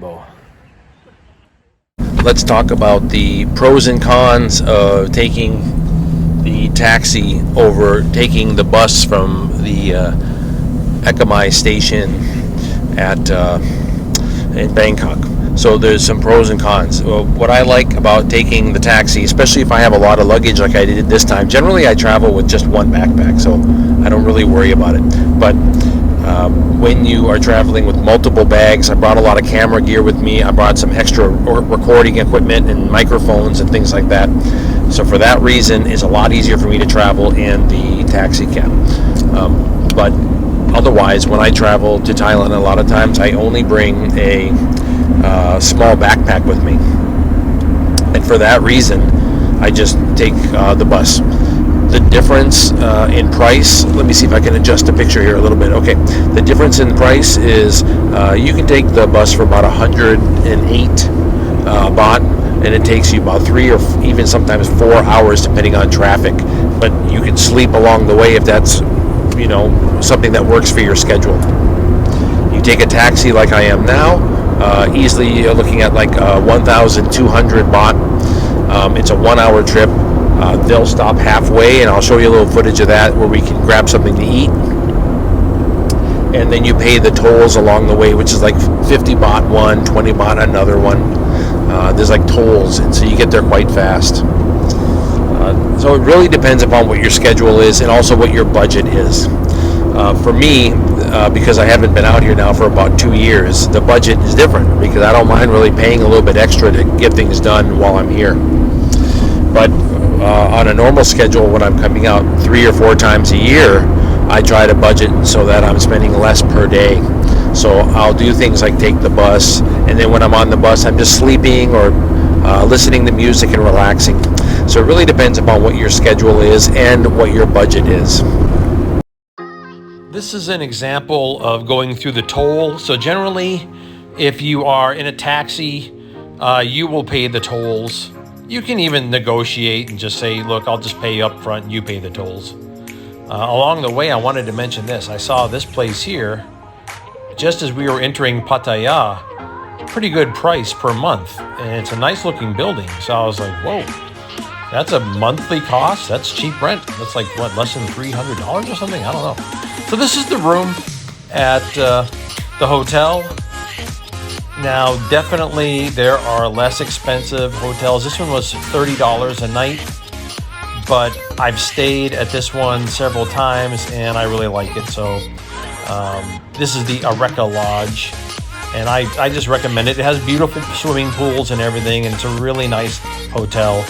rainbow. Let's talk about the pros and cons of taking the taxi over taking the bus from the Ekamai station at in Bangkok. So there's some pros and cons. Well, what I like about taking the taxi, especially if I have a lot of luggage like I did this time, generally I travel with just one backpack, so I don't really worry about it. But when you are traveling with multiple bags, I brought a lot of camera gear with me. I brought some extra recording equipment and microphones and things like that. So for that reason, it's a lot easier for me to travel in the taxi cab. But otherwise, when I travel to Thailand, a lot of times I only bring a small backpack with me. And for that reason, I just take the bus. The difference in price, let me see if I can adjust the picture here a little bit. Okay, the difference in price is you can take the bus for about 108 baht, and it takes you about 3 or even sometimes 4 hours depending on traffic. But you can sleep along the way if that's, you know, something that works for your schedule. You take a taxi like I am now, easily you're looking at like 1,200 baht. It's a 1 hour trip. They'll stop halfway, and I'll show you a little footage of that where we can grab something to eat. And then you pay the tolls along the way, which is like 50 baht one, 20 baht another one. There's like tolls, and so you get there quite fast. So it really depends upon what your schedule is and also what your budget is. For me, because I haven't been out here now for about 2 years, the budget is different because I don't mind really paying a little bit extra to get things done while I'm here. But on a normal schedule, when I'm coming out 3 or 4 times a year, I try to budget so that I'm spending less per day. So I'll do things like take the bus, and then when I'm on the bus, I'm just sleeping or listening to music and relaxing. So it really depends upon what your schedule is and what your budget is. This is an example of going through the toll. So generally, if you are in a taxi, you will pay the tolls. You can even negotiate and just say, look, I'll just pay you up front and you pay the tolls. Along the way, I wanted to mention this. I saw this place here, just as we were entering Pattaya, pretty good price per month. And it's a nice looking building. So I was like, whoa, that's a monthly cost? That's cheap rent. That's like, what, less than $300 or something? I don't know. So this is the room at the hotel. Now, definitely there are less expensive hotels. This one was $30 a night, but I've stayed at this one several times and I really like it. So this is the Areka Lodge, and I just recommend it. It has beautiful swimming pools and everything, and it's a really nice hotel.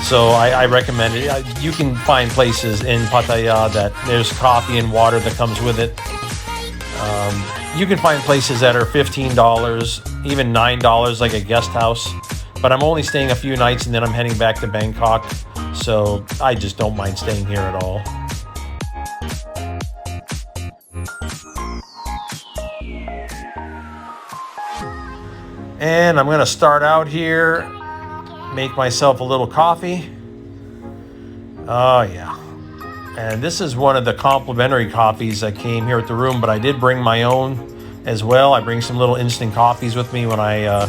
So I recommend it. You can find places in Pattaya that there's coffee and water that comes with it. You can find places that are $15, even $9, like a guest house. But I'm only staying a few nights and then I'm heading back to Bangkok. So I just don't mind staying here at all. And I'm going to start out here, make myself a little coffee. Oh, yeah. And this is one of the complimentary coffees that came here at the room, but I did bring my own as well. I bring some little instant coffees with me when I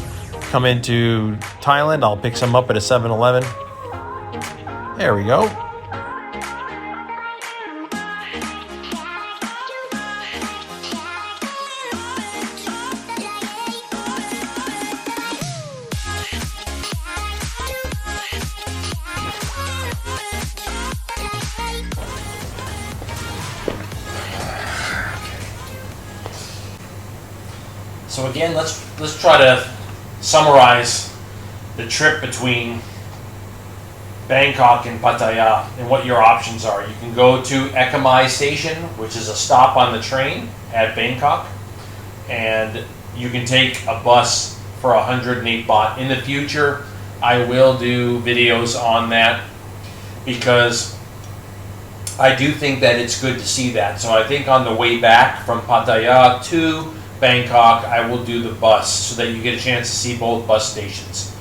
come into Thailand. I'll pick some up at a 7-Eleven. There we go. So again, let's try to summarize the trip between Bangkok and Pattaya and what your options are. You can go to Ekamai Station, which is a stop on the train at Bangkok, and you can take a bus for 108 baht. In the future, I will do videos on that because I do think that it's good to see that. So I think on the way back from Pattaya to Bangkok, I will do the bus so that you get a chance to see both bus stations.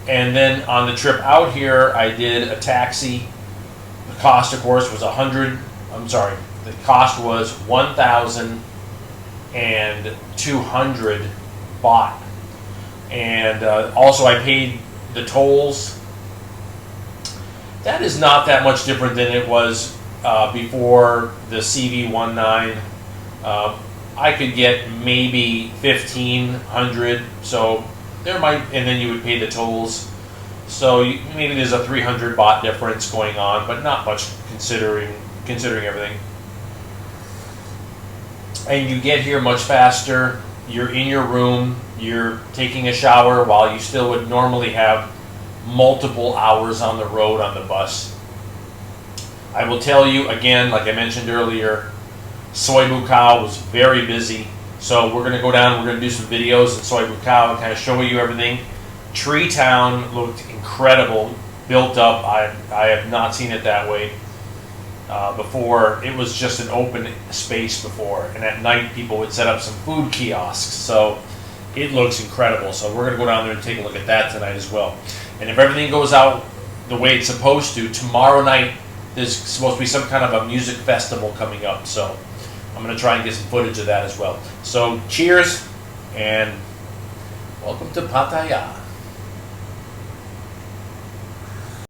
And then on the trip out here, I did a taxi. The cost, of course, was the cost was 1,200 baht. And also I paid the tolls. That is not that much different than it was before the CV19. I could get maybe 1,500, so there might, and then you would pay the tolls. So maybe there's a 300 baht difference going on, but not much considering everything. And you get here much faster. You're in your room. You're taking a shower while you still would normally have multiple hours on the road on the bus. I will tell you again, like I mentioned earlier, Soi Buakhao was very busy. So we're going to go down, we're going to do some videos in Soi Buakhao and kind of show you everything. Tree Town looked incredible, built up. I have not seen it that way before. It was just an open space before. And at night people would set up some food kiosks. So it looks incredible. So we're going to go down there and take a look at that tonight as well. And if everything goes out the way it's supposed to, tomorrow night there's supposed to be some kind of a music festival coming up. So I'm going to try and get some footage of that as well. So cheers and welcome to Pattaya.